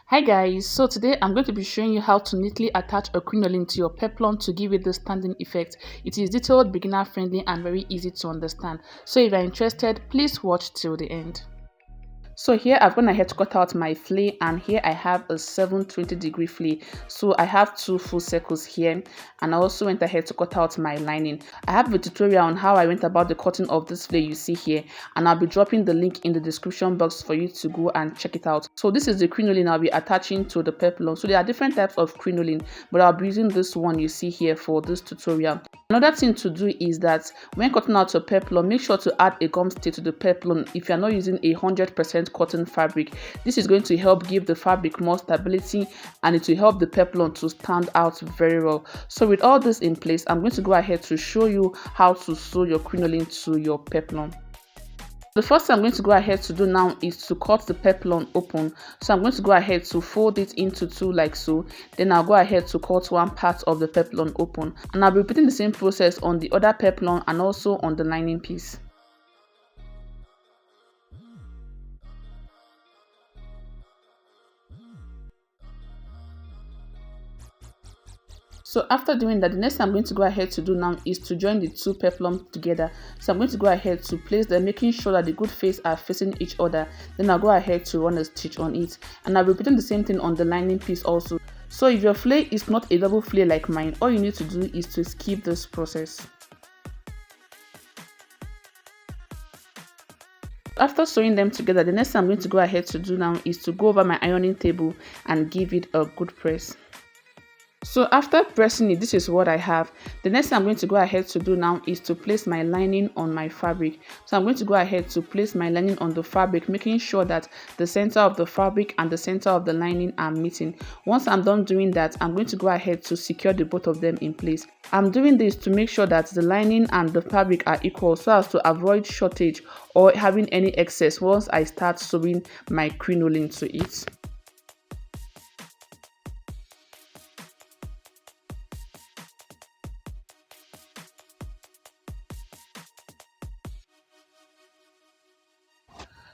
Hi guys, so today I'm going to be showing you how to neatly attach a crinoline to your peplum to give it the standing effect. It is detailed, beginner friendly and very easy to understand. So if you're interested, please watch till the end. So here I've gone ahead to cut out my flare, and here I have a 720-degree flare. So I have two full circles here, and I also went ahead to cut out my lining. I have a tutorial on how I went about the cutting of this flare you see here, and I'll be dropping the link in the description box for you to go and check it out. So this is the crinoline I'll be attaching to the peplum. So there are different types of crinoline, but I'll be using this one you see here for this tutorial. Another thing to do is that when cutting out your peplum, make sure to add a gum stay to the peplum if you're not using 100% cotton fabric. This is going to help give the fabric more stability, and it will help the peplum to stand out very well. So with all this in place, I'm going to go ahead to show you how to sew your crinoline to your peplum. The first thing I'm going to go ahead to do now is to cut the peplum open. So I'm going to go ahead to fold it into two like so. Then I'll go ahead to cut one part of the peplum open, and I'll be repeating the same process on the other peplum and also on the lining piece. So after doing that, the next thing I'm going to go ahead to do now is to join the two peplum together. So I'm going to go ahead to place them, making sure that the good face are facing each other. Then I'll go ahead to run a stitch on it, and I'll be repeating the same thing on the lining piece also. So if your flare is not a double flare like mine, all you need to do is to skip this process. After sewing them together, the next thing I'm going to go ahead to do now is to go over my ironing table and give it a good press. So after pressing it, this is what I have. The next thing I'm going to go ahead to do now is to place my lining on my fabric. So I'm going to go ahead to place my lining on the fabric, making sure that the center of the fabric and the center of the lining are meeting. Once I'm done doing that, I'm going to go ahead to secure the both of them in place. I'm doing this to make sure that the lining and the fabric are equal, so as to avoid shortage or having any excess once I start sewing my crinoline to it.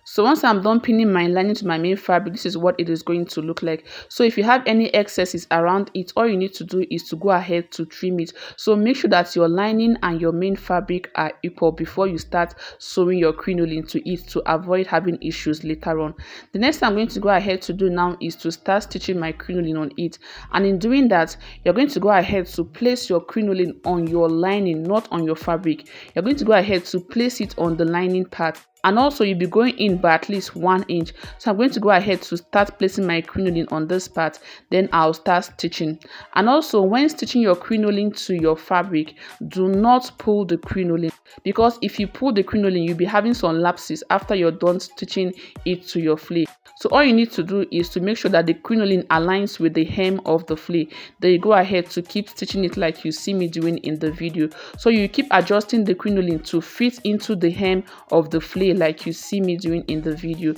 So once I'm done pinning my lining to my main fabric, this is what it is going to look like. So if you have any excesses around it, all you need to do is to go ahead to trim it. So make sure that your lining and your main fabric are equal before you start sewing your crinoline to it, to avoid having issues later on. The next thing I'm going to go ahead to do now is to start stitching my crinoline on it. And in doing that, you're going to go ahead to place your crinoline on your lining, not on your fabric. You're going to go ahead to place it on the lining part. And also you'll be going in by at least 1 inch. So I'm going to go ahead to start placing my crinoline on this part, then I'll start stitching. And also when stitching your crinoline to your fabric, do not pull the crinoline, because if you pull the crinoline, you'll be having some lapses after you're done stitching it to your flare. So all you need to do is to make sure that the crinoline aligns with the hem of the flare. Then you go ahead to keep stitching it like you see me doing in the video. So you keep adjusting the crinoline to fit into the hem of the flare like you see me doing in the video.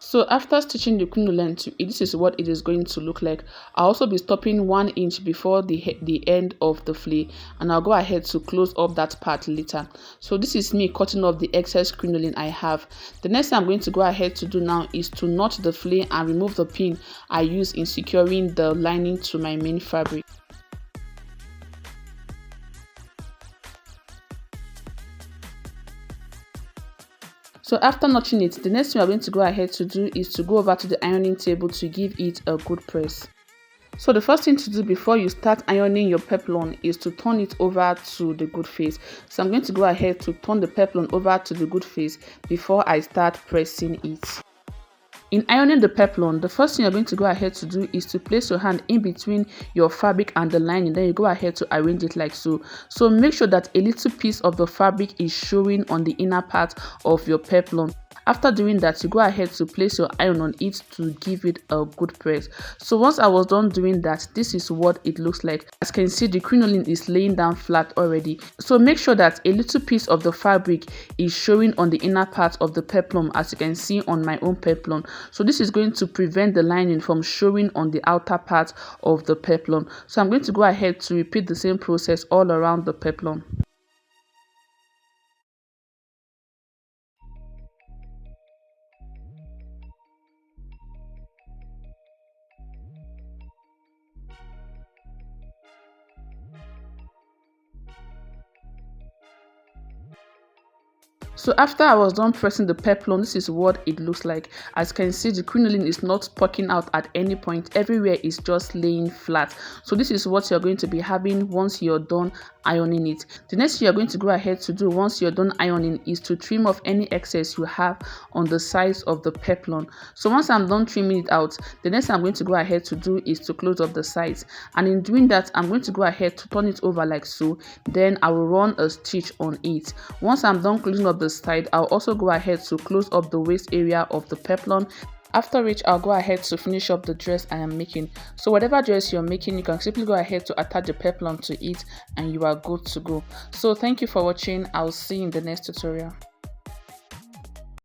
So after stitching the crinoline to it, this is what it is going to look like. I'll also be stopping 1 inch before the end of the flare, and I'll go ahead to close up that part later. So this is me cutting off the excess crinoline I have. The next thing I'm going to go ahead to do now is to knot the flare and remove the pin I use in securing the lining to my main fabric. So after notching it, the next thing we're going to go ahead to do is to go over to the ironing table to give it a good press. So the first thing to do before you start ironing your peplum is to turn it over to the good face. So I'm going to go ahead to turn the peplum over to the good face before I start pressing it. In ironing the peplum, the first thing you're going to go ahead to do is to place your hand in between your fabric and the lining. Then you go ahead to arrange it like so. So make sure that a little piece of the fabric is showing on the inner part of your peplum. After doing that, you go ahead to place your iron on it to give it a good press. So once I was done doing that, this is what it looks like. As you can see, the crinoline is laying down flat already. So make sure that a little piece of the fabric is showing on the inner part of the peplum, as you can see on my own peplum. So this is going to prevent the lining from showing on the outer part of the peplum. So I'm going to go ahead to repeat the same process all around the peplum. So after I was done pressing the peplum, this is what it looks like. As you can see, the crinoline is not poking out at any point. Everywhere is just laying flat. So this is what you're going to be having once you're done ironing it. The next thing you're going to go ahead to do once you're done ironing is to trim off any excess you have on the sides of the peplum. So once I'm done trimming it out, the next thing I'm going to go ahead to do is to close up the sides. And in doing that, I'm going to go ahead to turn it over like so. Then I will run a stitch on it. Once I'm done closing up the side, I'll also go ahead to close up the waist area of the peplum, after which I'll go ahead to finish up the dress I am making. So whatever dress you're making, you can simply go ahead to attach the peplum to it and you are good to go. So thank you for watching. I'll see you in the next tutorial.